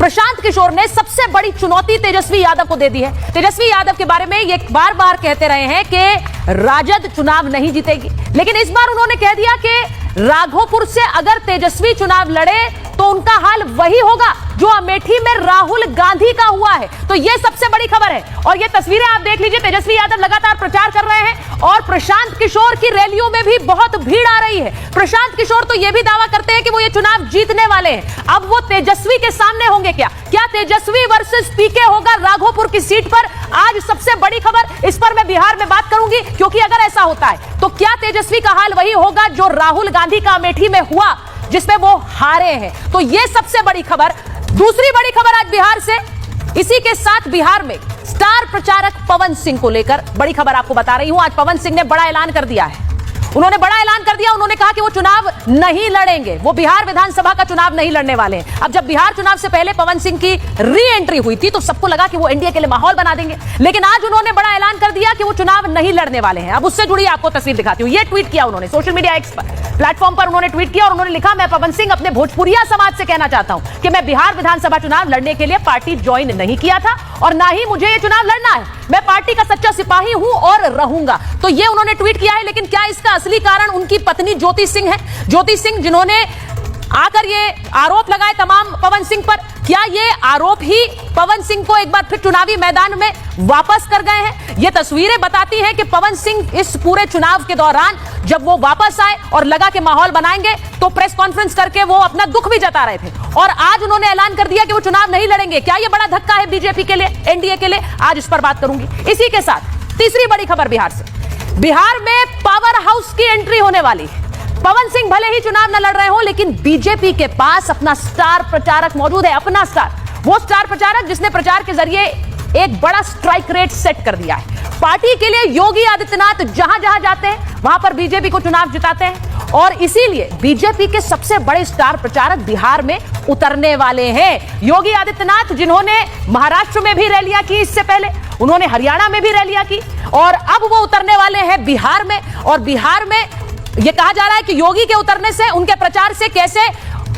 प्रशांत किशोर ने सबसे बड़ी चुनौती तेजस्वी यादव को दे दी है। तेजस्वी यादव के बारे में ये बार बार कहते रहे हैं कि राजद चुनाव नहीं जीतेगी, लेकिन इस बार उन्होंने कह दिया कि राघोपुर से अगर तेजस्वी चुनाव लड़े तो उनका हाल वही होगा जो अमेठी में राहुल गांधी का हुआ है। तो यह सबसे बड़ी खबर है और ये तस्वीरें आप देख लीजिए। तेजस्वी यादव लगातार प्रचार कर रहे हैं और प्रशांत किशोर की रैलियों में भी बहुत भीड़ आ रही है। प्रशांत किशोर तो यह भी दावा करते हैं कि वो ये चुनाव जीतने वाले हैं। अब वो तेजस्वी के सामने होंगे क्या तेजस्वी वर्सेस पीके होगा राघोपुर की सीट पर? आज सबसे बड़ी खबर, इस पर मैं बिहार में बात करूंगी, क्योंकि अगर ऐसा होता है तो क्या तेजस्वी का हाल वही होगा जो राहुल गांधी का अमेठी में हुआ जिसमें वो हारे हैं? तो ये सबसे बड़ी खबर। दूसरी बड़ी खबर आज बिहार से, इसी के साथ बिहार में स्टार प्रचारक पवन सिंह को लेकर बड़ी खबर आपको बता रही हूं। आज पवन सिंह ने बड़ा ऐलान कर दिया है। उन्होंने बड़ा ऐलान कर दिया, उन्होंने कहा कि वो चुनाव नहीं लड़ेंगे, वो बिहार विधानसभा का चुनाव नहीं लड़ने वाले हैं। अब जब बिहार चुनाव से पहले पवन सिंह की री एंट्री हुई थी तो सबको लगा कि वो एनडीए के लिए माहौल बना देंगे, लेकिन आज उन्होंने बड़ा ऐलान कर दिया कि वो चुनाव नहीं लड़ने वाले हैं। अब उससे जुड़ी आपको तस्वीर दिखाती हूं। ये ट्वीट किया उन्होंने सोशल मीडिया एक्स पर, प्लेटफॉर्म पर उन्होंने ट्वीट किया और उन्होंने लिखा, मैं पवन सिंह अपने भोजपुरिया समाज से कहना चाहता हूं कि मैं बिहार विधानसभा चुनाव लड़ने के लिए पार्टी ज्वाइन नहीं किया था और ना ही मुझे ये चुनाव लड़ना है। मैं पार्टी का सच्चा सिपाही हूं और रहूंगा। तो ये उन्होंने ट्वीट किया है, लेकिन क्या इसका असली कारण उनकी पत्नी ज्योति सिंह है? ज्योति सिंह जिन्होंने आकर ये आरोप लगाए तमाम पवन सिंह पर, क्या ये आरोप ही पवन सिंह को एक बार फिर चुनावी मैदान में वापस कर गए हैं? ये तस्वीरें बताती हैं कि पवन सिंह इस पूरे चुनाव के दौरान जब वो वापस आए और लगा के माहौल बनाएंगे तो प्रेस कॉन्फ्रेंस करके वो अपना दुख भी जता रहे थे और आज उन्होंने ऐलान कर दिया कि वो चुनाव नहीं लड़ेंगे। क्या ये बड़ा धक्का है बीजेपी के लिए, एनडीए के लिए? आज इस पर बात करूंगी। इसी के साथ तीसरी बड़ी खबर बिहार से, बिहार में पावर हाउस की एंट्री होने वाली है। पवन सिंह भले ही चुनाव न लड़ रहे हो, लेकिन बीजेपी के पास अपना स्टार प्रचारक मौजूद है, अपना स्टार, वो स्टार प्रचारक जिसने प्रचार के जरिए एक बड़ा स्ट्राइक रेट सेट कर दिया है। पार्टी के लिए योगी आदित्यनाथ जहां जहां जाते हैं वहां पर बीजेपी को चुनाव जिताते हैं और इसीलिए बीजेपी के सबसे बड़े स्टार प्रचारक बिहार में उतरने वाले हैं। योगी आदित्यनाथ जिन्होंने महाराष्ट्र में भी रैलियां की, इससे पहले उन्होंने हरियाणा में भी रैलियां की और अब वो उतरने वाले हैं बिहार में। और बिहार में यह कहा जा रहा है कि योगी के उतरने से, उनके प्रचार से कैसे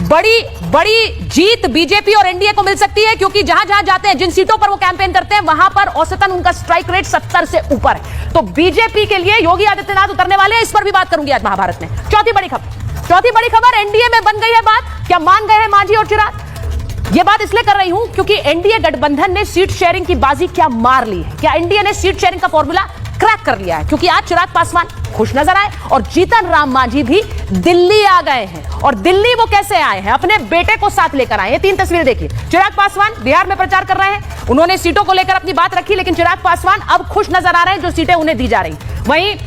बड़ी जीत बीजेपी और एनडीए को मिल सकती है, क्योंकि जहां जहां जाते हैं, जिन सीटों पर वो कैंपेन करते हैं, वहां पर औसतन उनका स्ट्राइक रेट 70 से ऊपर है। तो बीजेपी के लिए योगी आदित्यनाथ उतरने वाले हैं, इस पर भी बात करूंगी आज महाभारत में। चौथी बड़ी खबर, एनडीए में बन गई है बात, क्या मान गए हैं मांझी और चिराग? ये बात इसलिए कर रही हूं क्योंकि एनडीए गठबंधन ने सीट शेयरिंग की बाजी क्या मार ली है, क्या एनडीए ने सीट शेयरिंग का फॉर्मूला क्रैक कर लिया है? क्योंकि आज चिराग पासवान खुश नजर आए और जीतन राम मांझी भी दिल्ली आ गए हैं। और दिल्ली वो कैसे आए हैं? अपने बेटे को साथ लेकर आए हैं। 3 तस्वीरें देखिए। चिराग पासवान बिहार में प्रचार कर रहे हैं, उन्होंने सीटों को लेकर अपनी बात रखी, लेकिन चिराग पासवान अब खुश नजर आ रहे हैं जो सीटें उन्हें दी जा रही। वहीं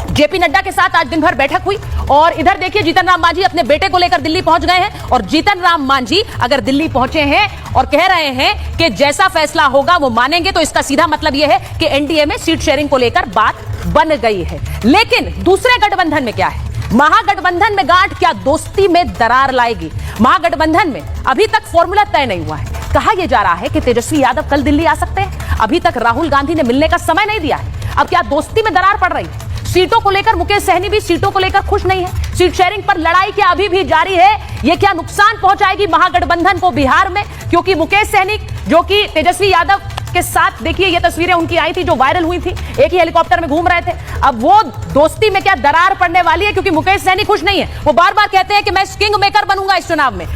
जेपी नड्डा के साथ आज दिन भर बैठक हुई और इधर देखिए जीतन राम मांझी अपने बेटे को लेकर दिल्ली पहुंच गए हैं। और जीतन राम मांझी अगर दिल्ली पहुंचे हैं और कह रहे हैं कि जैसा फैसला होगा वो मानेंगे, तो इसका सीधा मतलब यह है कि एनडीए में सीट शेयरिंग को लेकर बात बन गई है। लेकिन दूसरे गठबंधन में क्या है? महागठबंधन में गांठ क्या दोस्ती में दरार लाएगी? महागठबंधन में अभी तक फॉर्मूला तय नहीं हुआ है। कहा यह जा रहा है कि तेजस्वी यादव कल दिल्ली आ सकते हैं, अभी तक राहुल गांधी ने मिलने का समय नहीं दिया है। अब क्या दोस्ती में दरार पड़ रही है? सीटों को लेकर मुकेश सहनी भी सीटों को लेकर खुश नहीं है। सीट शेयरिंग पर लड़ाई क्या अभी भी जारी है? यह क्या नुकसान पहुंचाएगी महागठबंधन को बिहार में? क्योंकि मुकेश सहनी जो कि तेजस्वी यादव के साथ, देखिए ये तस्वीरें उनकी आई थी जो वायरल हुई थी, एक ही हेलीकॉप्टर में घूम रहे थे। अब वो दोस्ती में क्या दरार पड़ने वाली है? क्योंकि मुकेश सहनी खुश नहीं है, वो बार बार कहते हैं कि मैं किंग मेकर बनूंगा इस चुनाव में।